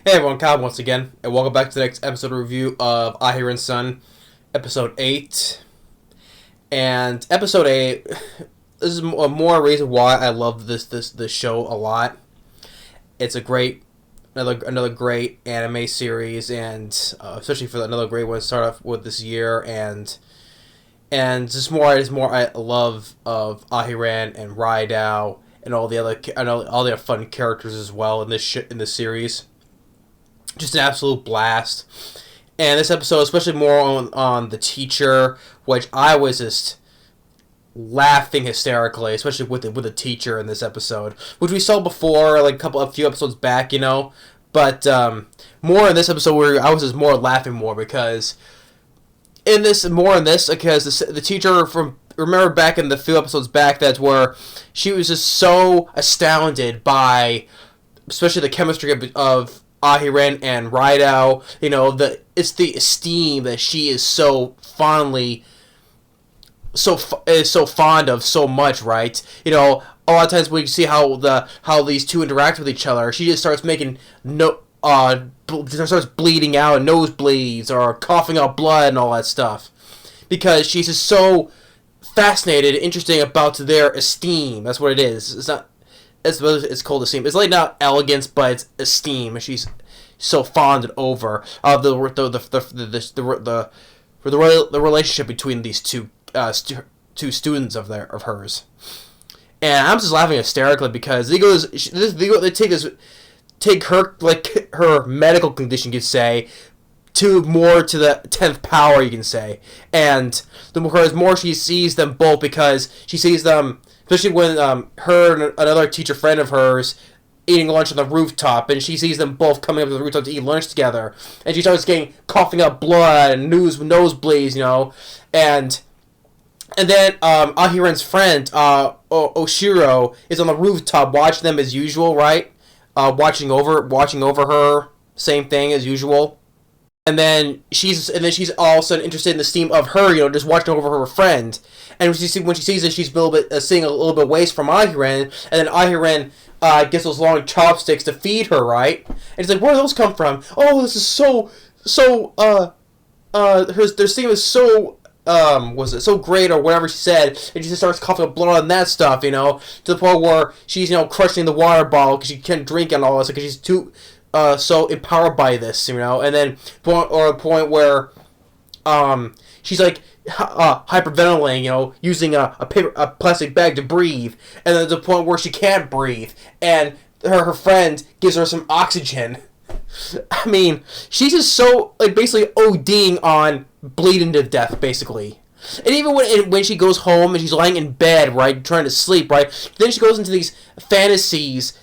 Hey everyone, Kyle once again, and welcome back to the next episode review of Aharen-San, episode 8. And episode 8, this is more reason why I love this show a lot. It's a great, another great anime series, and especially for another great one to start off with this year, and just more I love of Aharen and Raidou and all the other fun characters as well in this series. Just an absolute blast. And this episode, especially more on the teacher, which I was just laughing hysterically, especially with the teacher in this episode, which we saw before, like a few episodes back, But more in this episode where I was just more laughing more because because the teacher from remember back in the few episodes back, that's where she was just so astounded by especially the chemistry of Aharen and Raidou, it's the esteem that she is so fond of so much, right? A lot of times when you see how these two interact with each other, she just starts making starts bleeding out, nosebleeds, or coughing out blood and all that stuff, because she's just so fascinated, interesting about their esteem. That's what it is. It's not. It's called esteem. It's like not elegance, but it's esteem. She's so fonded over the relationship between these two students of hers, and I'm just laughing hysterically because they take her, like, her medical condition, you could say, to the 10th power, you can say, and the more she sees them both, because she sees them. Especially when her and another teacher friend of hers eating lunch on the rooftop, and she sees them both coming up to the rooftop to eat lunch together, and she starts coughing up blood and nosebleeds, and then Ahiren's friend Oshiro is on the rooftop watching them as usual, right? Watching over her, same thing as usual. And then she's all of a sudden interested in the esteem of her, just watching over her friend. And when she sees it, she's seeing a little bit waste from Aharen, and then Aharen gets those long chopsticks to feed her, right? And it's like, where do those come from? Oh, this is their esteem is so was it so great, or whatever she said, and she just starts coughing up blood on that stuff, to the point where she's crushing the water bottle because she can't drink and all this because she's too so empowered by this, and then a point where she's like hyperventilating, using a plastic bag to breathe, and then to the point where she can't breathe, and her friend gives her some oxygen. I mean, she's just so, like, basically ODing on bleeding to death, basically. And even when she goes home and she's lying in bed, right, trying to sleep, right, then she goes into these fantasies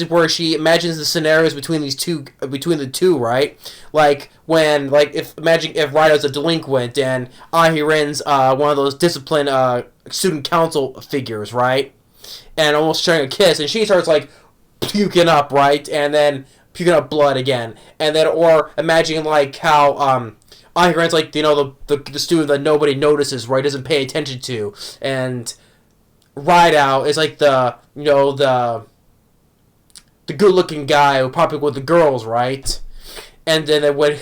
where she imagines the scenarios between the two, right? Like imagine if Raidou's a delinquent and Ahiren's one of those disciplined student council figures, right? And almost sharing a kiss, and she starts like puking up, right, and then puking up blood again, and then or imagine like how Ahiren's like, the student that nobody notices, right, doesn't pay attention to, and Raidou is like the good looking guy who probably with the girls, right? And then when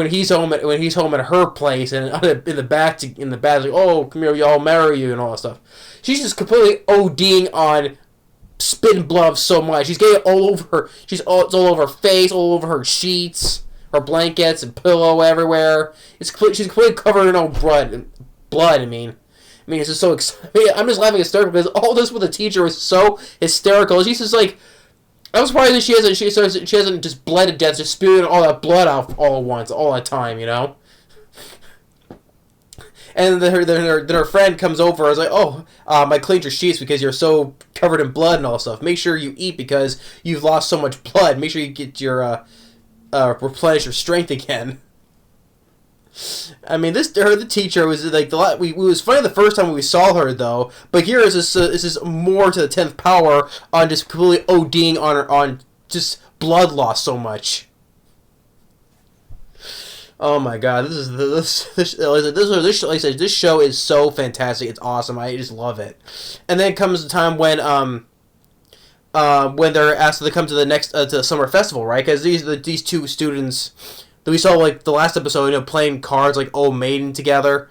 he's home at her place and in the back like, oh, come here, y'all marry you and all that stuff. She's just completely ODing on spitting blood so much. She's getting all over her. It's all over her face, all over her sheets, her blankets, and pillow everywhere. She's completely covered in her own blood. I mean, it's just so exciting. I'm just laughing hysterically because all this with the teacher was so hysterical. She's just like, I'm surprised that she hasn't just bled to death, just spewing all that blood out all at once, all the time, And then her friend comes over and is like, oh, I cleaned your sheets because you're so covered in blood and all stuff. Make sure you eat because you've lost so much blood. Make sure you get your replenish your strength again. I mean, the teacher was like it was funny the first time we saw her though, but here is this more to the 10th power on just completely ODing on just blood loss so much. Oh my god, this show is so fantastic. It's awesome. I just love it. And then comes the time when when they're asked to come to the next to the summer festival, right? Because these two students that we saw like the last episode, playing cards like Old Maiden together.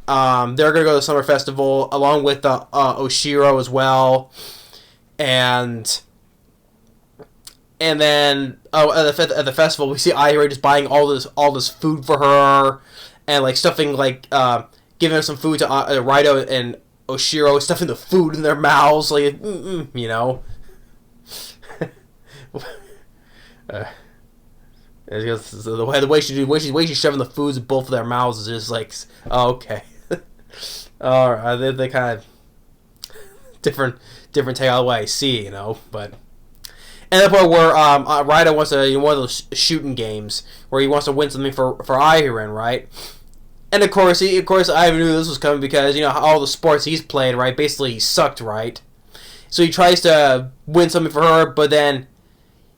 They're gonna go to the summer festival along with Oshiro as well, and then at the festival we see Aharen just buying all this food for her, and like stuffing like giving her some food to Raidou and Oshiro, stuffing the food in their mouths, like the way she's shoving the foods in both of their mouths is just like, oh, okay. They kind of different take out the way I see, but. And the part where Raidou wants to one of those shooting games where he wants to win something for Aharen, right? And of course I knew this was coming because all the sports he's played, right? Basically he sucked, right? So he tries to win something for her, but then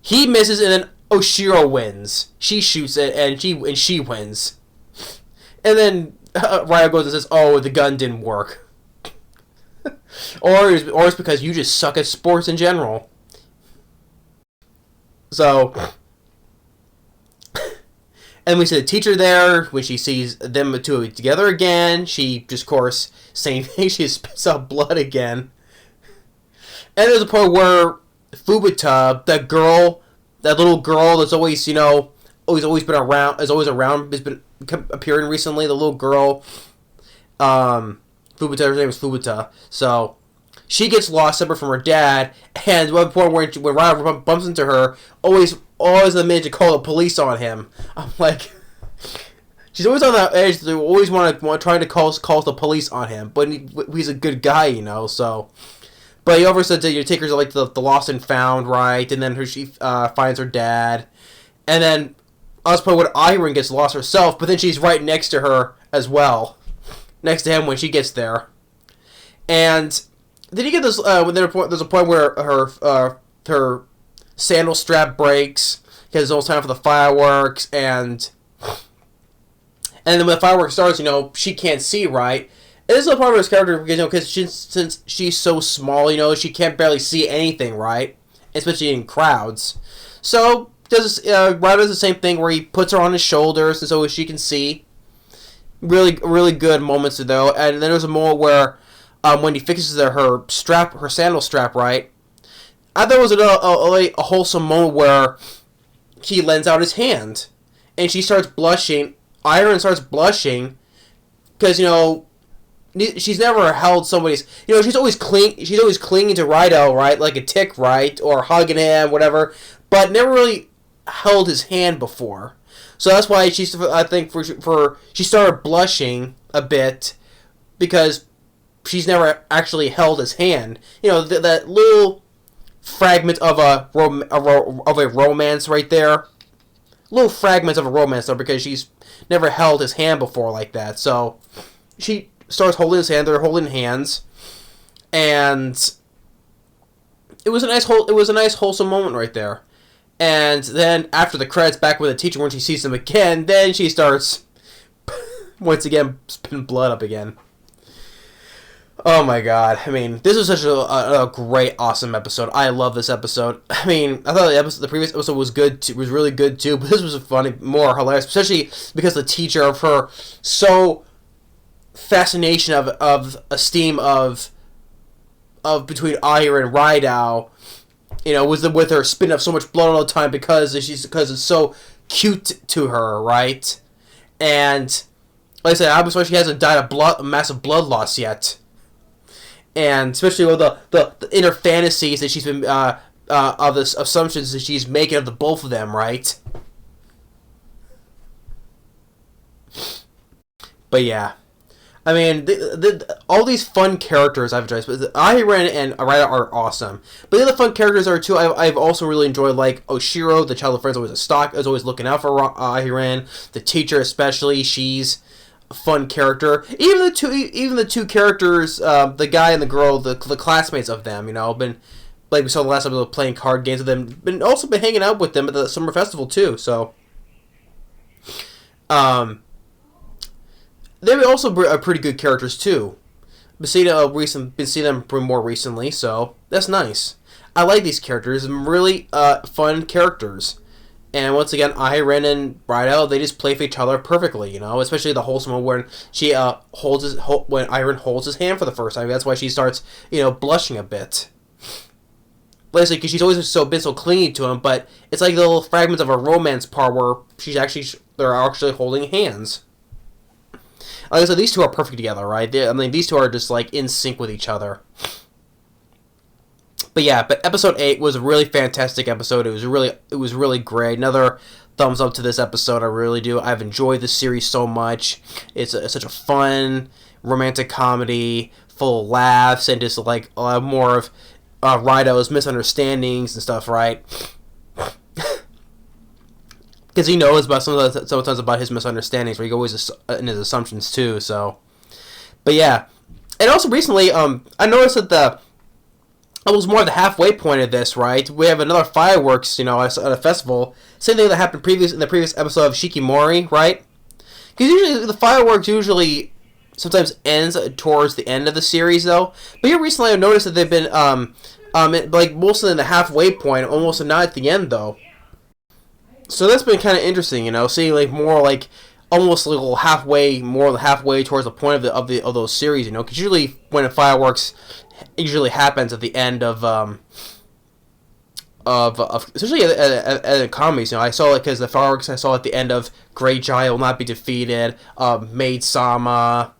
he misses, and then Oshiro wins. She shoots it, and she wins. And then Raidou goes and says, "Oh, the gun didn't work," or it's because you just suck at sports in general. So, and we see the teacher there when she sees them two together again. She just, of course, same thing. She spits out blood again. And there's a point where Fubuta, that little girl that's always, always been around, has been appearing recently. The little girl, Fubuta, her name is Fubuta. So she gets lost separate from her dad, and at one point when Raidou bumps into her, always the minute to call the police on him. I'm like, she's always on that edge. They always want trying to call the police on him, but he's a good guy, so. But he over said to take her to like the lost and found, right? And then she finds her dad, and then I was point when Aharen gets lost herself, but then she's right next to her as well, next to him when she gets there. And did you get this? There's a point where her sandal strap breaks because it's almost time for the fireworks, and then when the fireworks starts, she can't see, right? This is a part of his character because since she's so small, she can't barely see anything, right? Especially in crowds. So Raidou does the same thing where he puts her on his shoulders and so she can see. Really, really good moments though. And then there's a moment where when he fixes her sandal strap, right? I thought it was a wholesome moment where he lends out his hand and she starts blushing. Aharen starts blushing because she's never held somebody's. She's always clinging to Raidou, right, like a tick, right, or hugging him, whatever, but never really held his hand before. So that's why she started blushing a bit because she's never actually held his hand. That little fragment of a romance right there. Little fragments of a romance though, because she's never held his hand before like that. So she starts holding his hand. They're holding hands, and it was a nice wholesome moment right there. And then after the credits, back with the teacher, when she sees him again, then she starts once again spitting blood up again. Oh my god! I mean, this was such a great, awesome episode. I love this episode. I mean, I thought the previous episode was good, was really good too. But this was funny, more hilarious, especially because the teacher of her fascination of esteem of between Aharen and Raidou, with her spitting up so much blood all the time because it's so cute to her, right? And like I said, obviously she hasn't died of massive blood loss yet. And especially with the inner fantasies that she's been of the assumptions that she's making of the both of them, right? But yeah, I mean, all these fun characters I've enjoyed. But Aharen and Raidou are awesome. But the other fun characters are too. I've also really enjoyed like Oshiro, the child of friends, is always looking out for Aharen. The teacher especially, she's a fun character. Even the two characters, the guy and the girl, the classmates of them, been like we saw the last episode playing card games with them. Been hanging out with them at the summer festival too. So, they also are pretty good characters too. Been seeing them more recently, so that's nice. I like these characters. Really fun characters. And once again, Aharen and Raidou, they just play for each other perfectly, you know. Especially the wholesome one when she when Aharen holds his hand for the first time. That's why she starts, blushing a bit. Basically, because she's always been so clingy to him, but it's like the little fragments of a romance part where they're actually holding hands. Like I said, these two are perfect together, right? These two are just like in sync with each other. But episode 8 was a really fantastic episode. It was really great. Another thumbs up to this episode. I really do. I've enjoyed this series so much. It's such a fun romantic comedy, full of laughs and just like a lot more of Raidou's misunderstandings and stuff, right? Because he knows about sometimes about his misunderstandings, where he goes in his assumptions too. So, but yeah, and also recently, I noticed that almost more of the halfway point of this, right? We have another fireworks, at a festival. Same thing that happened in the previous episode of Shikimori, right? Because usually the fireworks sometimes ends towards the end of the series, though. But here recently, I've noticed that they've been like mostly in the halfway point, almost not at the end, though. So that's been kind of interesting, seeing like more like almost a little halfway towards the point of those series, because usually when a fireworks usually happens at the end of especially at comedies. I saw it because the fireworks I saw at the end of Great Giant Will Not Be Defeated, Maid Sama.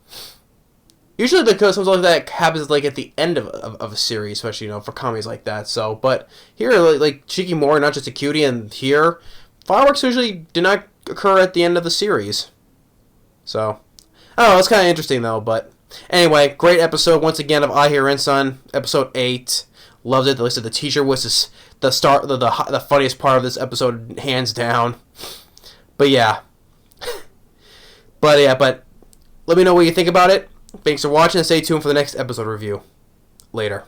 Usually because something like that happens like at the end of a series, especially for comedies like that. So, but here like Shikimori, Not Just a Cutie, and here fireworks usually do not occur at the end of the series. So, I don't know. It's kind of interesting though, but. Anyway, great episode once again of Aharen-San, episode 8. Loved it. Like I said, the teacher was the funniest part of this episode, hands down. But yeah. but let me know what you think about it. Thanks for watching and stay tuned for the next episode review. Later.